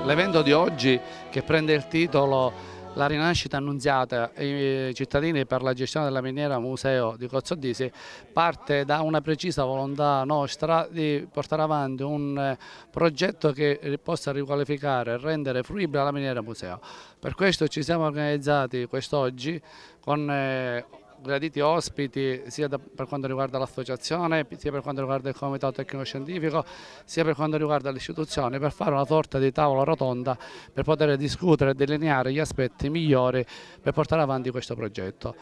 L'evento di oggi, che prende il titolo La rinascita annunziata ai cittadini per la gestione della miniera museo di Cozzodisi, parte da una precisa volontà nostra di portare avanti un progetto che possa riqualificare e rendere fruibile la miniera museo. Per questo ci siamo organizzati quest'oggi con graditi ospiti sia per quanto riguarda l'associazione, sia per quanto riguarda il comitato tecnico-scientifico, sia per quanto riguarda le istituzioni, per fare una sorta di tavola rotonda per poter discutere e delineare gli aspetti migliori per portare avanti questo progetto.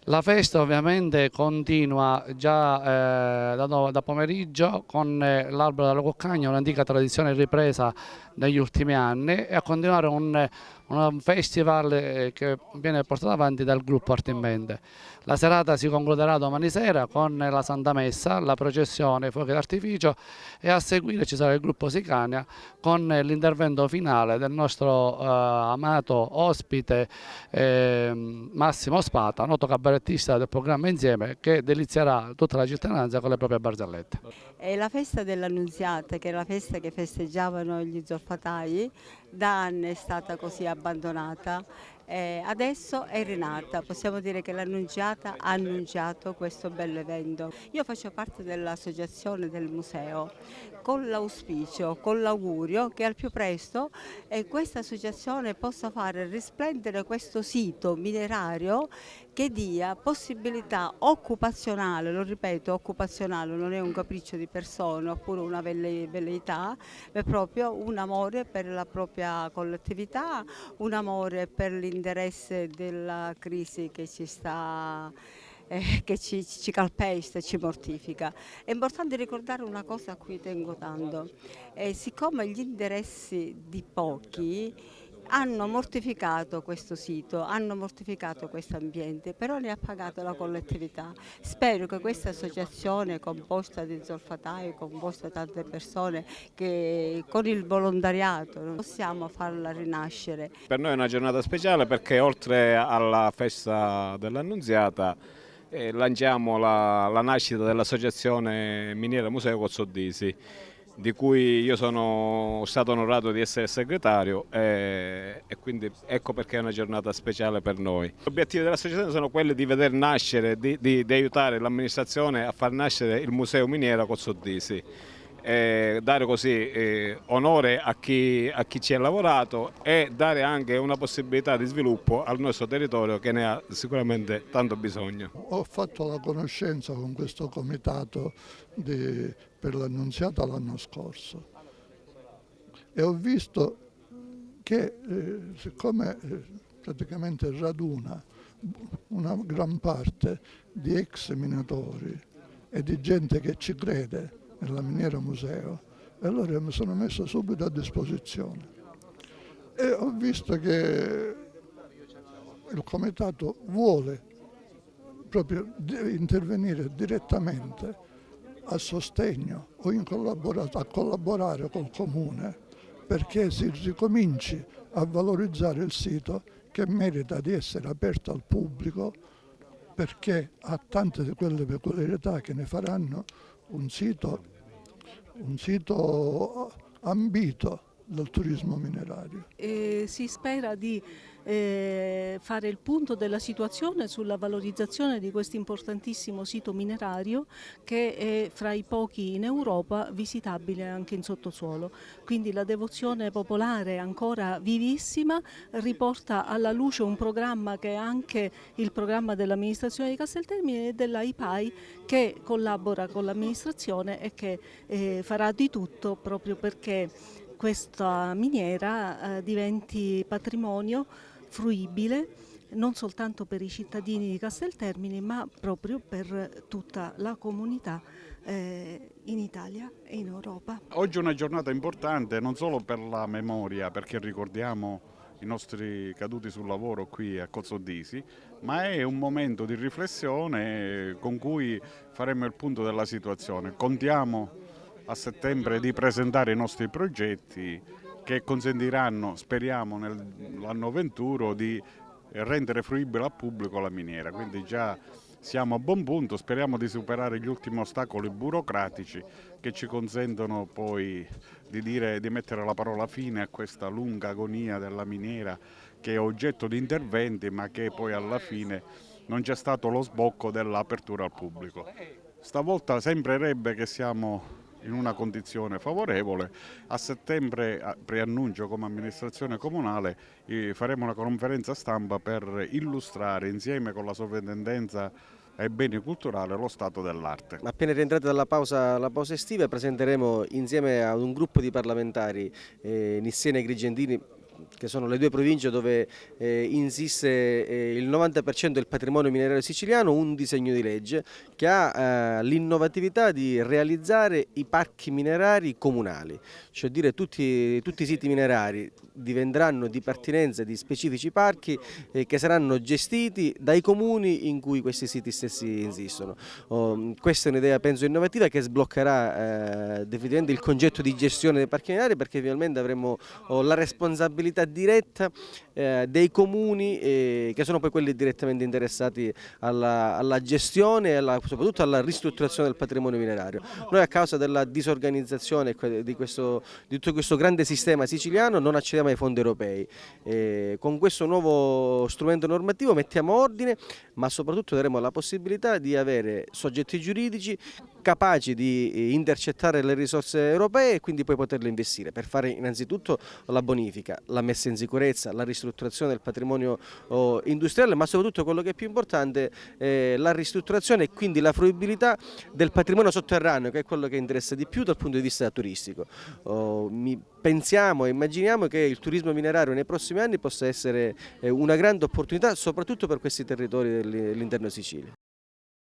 La festa ovviamente continua già da pomeriggio con l'albero della Cuccagna, un'antica tradizione ripresa negli ultimi anni, e a continuare un festival che viene portato avanti dal gruppo Arte in Mente. La serata si concluderà domani sera con la Santa Messa, la processione, i fuochi d'artificio, e a seguire ci sarà il gruppo Sicania con l'intervento finale del nostro amato ospite Massimo Spata, noto cabarettista del programma Insieme, che delizierà tutta la cittadinanza con le proprie barzellette. È la festa dell'Annunziata, che è la festa che festeggiavano gli zolfatai, da anni è stata così abbandonata. Adesso è rinata, possiamo dire che l'Annunziata ha annunciato questo bello evento. Io faccio parte dell'associazione del museo con l'auspicio, con l'augurio che al più presto questa associazione possa fare risplendere questo sito minerario che dia possibilità occupazionale, lo ripeto, occupazionale, non è un capriccio di persona oppure una velleità, è proprio un amore per la propria collettività, un amore per l'interesse della crisi che ci sta, che ci calpesta e ci mortifica. È importante ricordare una cosa a cui tengo tanto: siccome gli interessi di pochi hanno mortificato questo sito, hanno mortificato questo ambiente, però ne ha pagato la collettività. Spero che questa associazione composta di zolfatai, composta da tante persone, che con il volontariato possiamo farla rinascere. Per noi è una giornata speciale perché oltre alla festa dell'Annunziata lanciamo la nascita dell'Associazione Miniera Museo Cozzodisi, di cui io sono stato onorato di essere segretario e quindi ecco perché è una giornata speciale per noi. Gli obiettivi dell'associazione sono quelli di veder nascere, di aiutare l'amministrazione a far nascere il Museo Miniera Cozzodisi. Dare così onore a chi ci ha lavorato e dare anche una possibilità di sviluppo al nostro territorio che ne ha sicuramente tanto bisogno. Ho fatto la conoscenza con questo comitato per l'Annunziata l'anno scorso e ho visto che siccome praticamente raduna una gran parte di ex minatori e di gente che ci crede nella miniera museo, e allora mi sono messo subito a disposizione e ho visto che il comitato vuole proprio intervenire direttamente a sostegno o a collaborare col comune perché si ricominci a valorizzare il sito, che merita di essere aperto al pubblico, perché ha tante di quelle peculiarità che ne faranno un sito ambito dal turismo minerario. Si spera di fare il punto della situazione sulla valorizzazione di questo importantissimo sito minerario, che è fra i pochi in Europa visitabile anche in sottosuolo. Quindi la devozione popolare ancora vivissima riporta alla luce un programma che è anche il programma dell'amministrazione di Casteltermine e della IPAI, che collabora con l'amministrazione e che farà di tutto proprio perché questa miniera diventi patrimonio fruibile non soltanto per i cittadini di Casteltermine, ma proprio per tutta la comunità in Italia e in Europa. Oggi è una giornata importante non solo per la memoria, perché ricordiamo i nostri caduti sul lavoro qui a Cozzodisi, ma è un momento di riflessione con cui faremo il punto della situazione. Contiamo a settembre di presentare i nostri progetti che consentiranno, speriamo nell'anno venturo, di rendere fruibile al pubblico la miniera. Quindi già siamo a buon punto, speriamo di superare gli ultimi ostacoli burocratici che ci consentono poi di mettere la parola fine a questa lunga agonia della miniera che è oggetto di interventi ma che poi alla fine non c'è stato lo sbocco dell'apertura al pubblico. Stavolta sembrerebbe che siamo in una condizione favorevole. A settembre, preannuncio come amministrazione comunale, faremo una conferenza stampa per illustrare insieme con la sovrintendenza ai beni culturali lo stato dell'arte. Appena rientrati dalla pausa estiva presenteremo insieme a un gruppo di parlamentari Nissiena e Agrigentini, che sono le due province dove insiste il 90% del patrimonio minerario siciliano, un disegno di legge che ha l'innovatività di realizzare i parchi minerari comunali, cioè dire tutti i siti minerari diventeranno di pertinenza di specifici parchi che saranno gestiti dai comuni in cui questi siti stessi insistono. Questa è un'idea penso innovativa che sbloccherà definitivamente il concetto di gestione dei parchi minerari, perché finalmente avremo la responsabilità diretta dei comuni che sono poi quelli direttamente interessati alla gestione e soprattutto alla ristrutturazione del patrimonio minerario. Noi a causa della disorganizzazione di tutto questo grande sistema siciliano non accediamo ai fondi europei. Con questo nuovo strumento normativo mettiamo ordine, ma soprattutto daremo la possibilità di avere soggetti giuridici capaci di intercettare le risorse europee e quindi poi poterle investire per fare innanzitutto la bonifica, la messa in sicurezza, la ristrutturazione del patrimonio industriale, ma soprattutto quello che è più importante, la ristrutturazione e quindi la fruibilità del patrimonio sotterraneo, che è quello che interessa di più dal punto di vista turistico. Pensiamo e immaginiamo che il turismo minerario nei prossimi anni possa essere una grande opportunità soprattutto per questi territori dell'interno Sicilia.